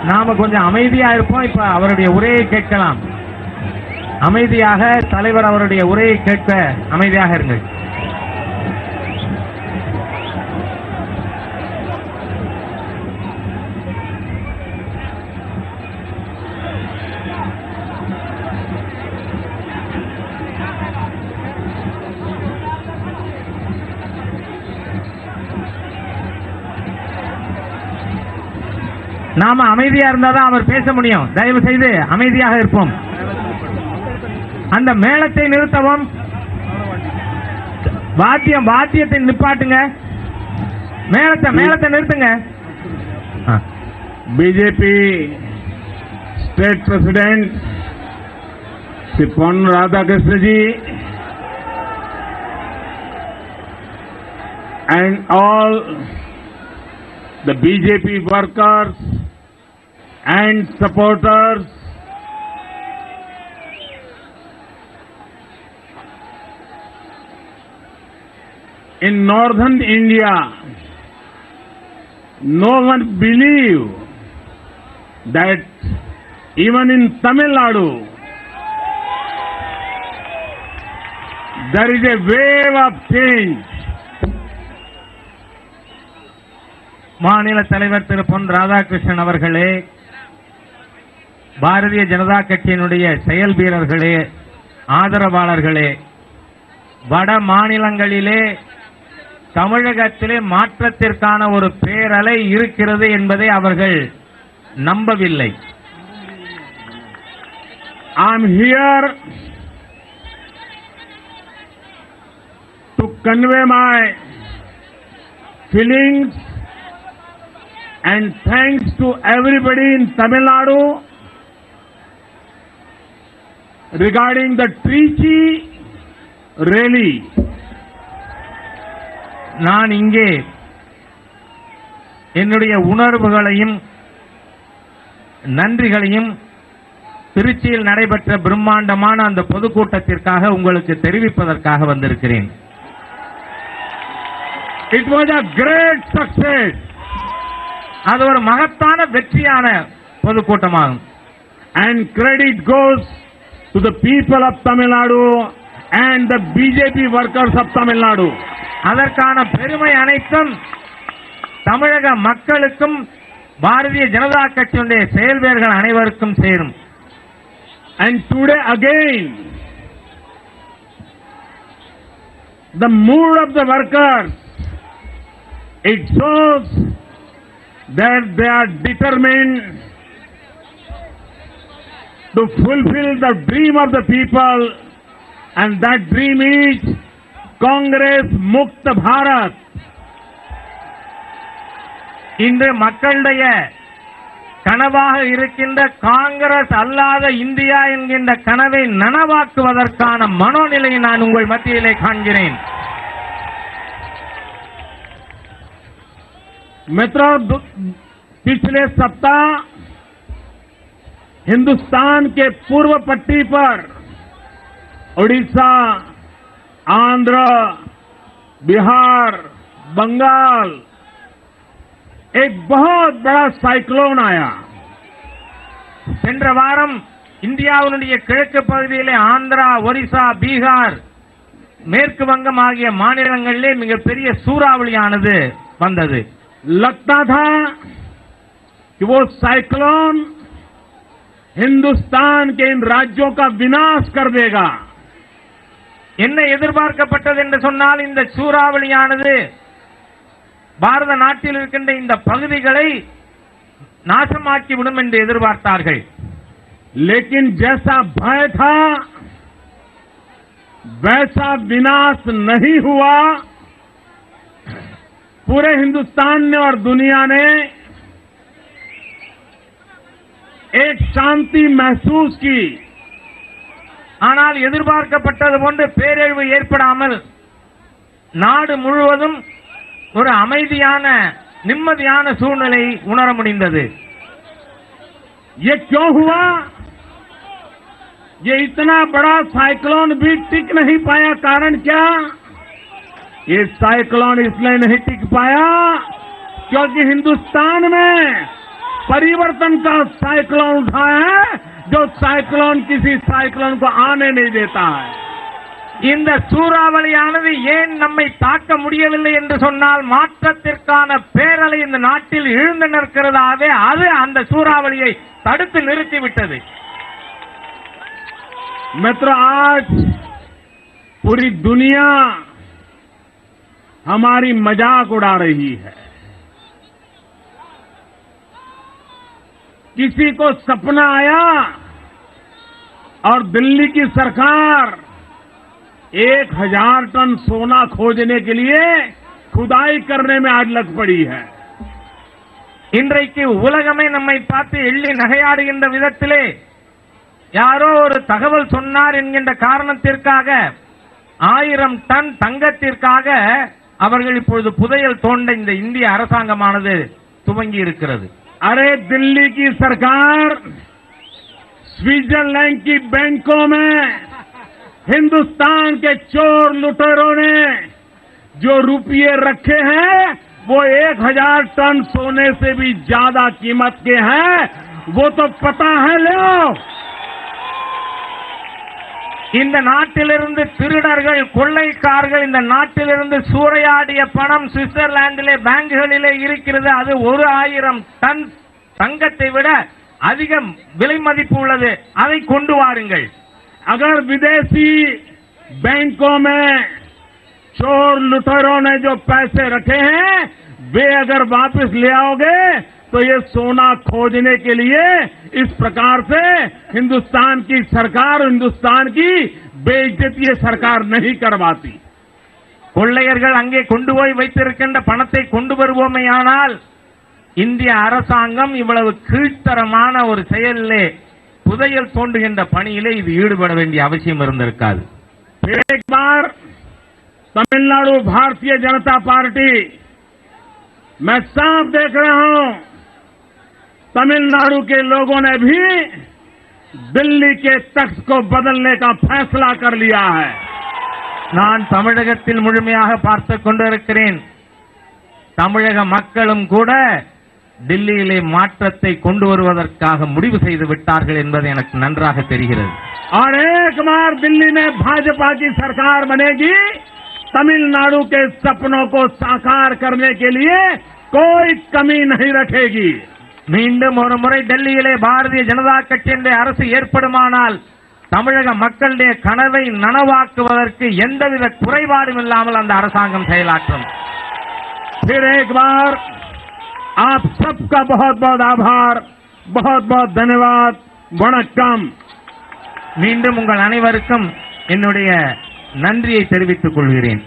நாம கொஞ்சம் அமைதியா இருப்போம். இப்ப அவருடைய உரையை கேட்கலாம். அமைதியாக தலைவர் அவருடைய உரையை கேட்க அமைதியாக இருங்கள். நாம அமைதியா இருந்தாதான் அவர் பேச முடியும். தயவு செய்து அமைதியாக இருப்போம். அந்த மேளத்தை நிறுத்தவும். வாத்தியத்தை நிப்பாட்டுங்க. மேளத்தை நிறுத்துங்க. BJP state president Shri Pon Radhakrishna ji and all the BJP workers and supporters, in northern India, no one believe that even in Tamil Nadu there is a wave of change. மாநில தலைவர் திரு பொன் ராதாகிருஷ்ணன் அவர்களே, பாரதிய ஜனதா கட்சியினுடைய செயல் வீரர்களே, ஆதரவாளர்களே, வட மாநிலங்களிலே தமிழகத்திலே மாற்றத்திற்கான ஒரு பேரலை இருக்கிறது என்பதை அவர்கள் நம்பவில்லை. I am here to convey my feelings and thanks to everybody in Tamil Nadu regarding the Trichy rally. நான் இங்கே என்னுடைய உணர்வுகளையும் நன்றிகளையும் திருச்சியில் நடைபெற்ற பிரம்மாண்டமான அந்த பொதுக்கூட்டத்திற்காக உங்களுக்கு தெரிவிப்பதற்காக வந்திருக்கிறேன். It was a great success. அது ஒரு மகத்தான வெற்றியான பொதுக்கூட்டமாகும். And credit goes to the people of Tamil Nadu and the BJP workers of Tamil Nadu. அதற்கான பெருமை அனைத்தும் தமிழக மக்களுக்கும் பாரதிய ஜனதா கட்சியுடைய செயல் வீரர்கள் அனைவருக்கும் சேரும். And today again the mood of the workers, it shows that they are determined to fulfill the dream of the people, and that dream is Congress Mukta Bharat. இன்று மக்களுடைய கனவாக இருக்கின்ற காங்கிரஸ் அல்லாத இந்தியா என்கின்ற கனவை நனவாக்குவதற்கான மனோநிலையை நான் உங்கள் மத்தியிலே காண்கிறேன். मित्रों, पिछले सप्ताह हिंदुस्तान के पूर्व पट्टी पर उड़ीसा, आंध्र, बिहार, बंगाल एक बहुत बड़ा साइक्लोन आया. சென்ற வாரம் இந்தியாவினுடைய கிழக்கு பகுதியிலே ஆந்திரா, ஒரிசா, பீகார், மேற்கு வங்கம் ஆகிய மாநிலங்களிலே மிகப்பெரிய சூறாவளியானது வந்தது. लगता था कि वो साइक्लोन हिंदुस्तान के इन राज्यों का विनाश कर देगा. என்ன எதிர்பார்க்கப்பட்டது என்று சொன்னால் இந்த சூறாவளியானது பாரத நாட்டில் இருக்கின்ற இந்த பகுதிகளை நாசமாக்கி விடும் என்று எதிர்பார்த்தார்கள். लेकिन जैसा भय था वैसा विनाश नहीं हुआ. पूरे हिंदुस्तान ने और दुनिया ने एक शांति महसूस की. ஆனால் எதிர்பார்க்கப்பட்டது போன்று பேரழிவு ஏற்படாமல் நாடு முழுவதும் ஒரு அமைதியான நிம்மதியான சூழ்நிலை உணர முடிந்தது. ये क्यों हुआ? ये इतना बड़ा साइक्लोन भी टिक नहीं पाया. कारण क्या? ये साइक्लोन इसलिए नहीं टिक पाया क्योंकि हिंदुस्तान में परिवर्तन का साइक्लोन उठाया है, जो साइक्लोन किसी साइक्लोन को आने नहीं देता है। இந்த சூறாவளியானது ஏன் நம்மை தாக்க முடியவில்லை என்று சொன்னால் மாற்றத்திற்கான பேரலை இந்த நாட்டில் எழுந்து நிற்கிறதாவே அது அந்த சூறாவளியை தடுத்து நிறுத்திவிட்டது. मित्र, आज पूरी दुनिया हमारी मजाक उड़ा रही है। किसी को सपना आया और दिल्ली की सरकार 1000 टन सोना खोजने के लिए खुदाई करने में आज लग पड़ी है। இன்றைக்கு உலகமே நம்மை பார்த்து எள்ளி நகையாடுகின்ற விதத்திலே யாரோ ஒரு தகவல் சொன்னார் என்கின்ற காரணத்திற்காக 1000 டன் தங்கத்திற்காக அவர்கள் இப்பொழுது புதையல் தோண்ட இந்த இந்திய அரசாங்கமானது துவங்கி இருக்கிறது. अरे दिल्ली की सरकार स्विट्जरलैंड की बैंकों में हिंदुस्तान के चोर लुटेरों ने जो रुपये रखे हैं वो 1000 टन सोने से भी ज्यादा कीमत के हैं, वो तो पता है। लो, இந்த நாட்டிலிருந்து திருடர்கள் கொள்ளைக்காரர்கள் இந்த நாட்டிலிருந்து சூறையாடிய பணம் சுவிட்சர்லாந்திலே பேங்குகளிலே இருக்கிறது. அது 1000 டன் தங்கத்தை விட அதிக விலை மதிப்பு உள்ளது. அதை கொண்டு வாருங்கள். अगर विदेशी बैंकों में चोर लुटेरों ने जो पैसे रखे हैं वे अगर वापस ले आओगे तो ये सोना खोजने के लिए इस प्रकार से हिंदुस्तान की सरकार, हिंदुस्तान की बेइज्जती ये सरकार नहीं करवाती। கொள்ளையர்கள் அங்கே கொண்டு போய் வைத்திருக்கின்ற பணத்தை கொண்டு வருவோமேயானால் இந்திய அரசாங்கம் இவ்வளவு கீழ்த்தரமான ஒரு செயலிலே புதையல் தோண்டுகின்ற பணியிலே இது ஈடுபட வேண்டிய அவசியம் இருந்திருக்காது. एक बार तमिलनाडु भारतीय जनता पार्टी, मैं साफ देख रहा हूं तमिलनाडु के लोगों ने भी दिल्ली के तख्त को बदलने का फैसला कर लिया है। நான் தமிழகத்தில் முழுமையாக பார்த்துக் கொண்டிருக்கிறேன். தமிழக மக்களும் கூட டில்லியிலே மாற்றத்தை கொண்டு வருவதற்காக முடிவு செய்து விட்டார்கள் என்பது எனக்கு நன்றாக தெரிகிறது. और एक बार दिल्ली में भाजपा की सरकार बनेगी, तमिलनाडु के सपनों को साकार करने के लिए कोई कमी नहीं रखेगी। மீண்டும் ஒரு முறை டெல்லியிலே பாரதிய ஜனதா கட்சியினுடைய அரசு ஏற்படுமானால் தமிழக மக்களுடைய கனவை நனவாக்குவதற்கு எந்தவித குறைபாடும் இல்லாமல் அந்த அரசாங்கம் செயலாற்றும். फिर एक बार आप सबका बहुत बहुत आभार, बहुत बहुत धन्यवाद, वणक्कम। மீண்டும் உங்கள் அனைவருக்கும் என்னுடைய நன்றியை தெரிவித்துக் கொள்கிறேன்.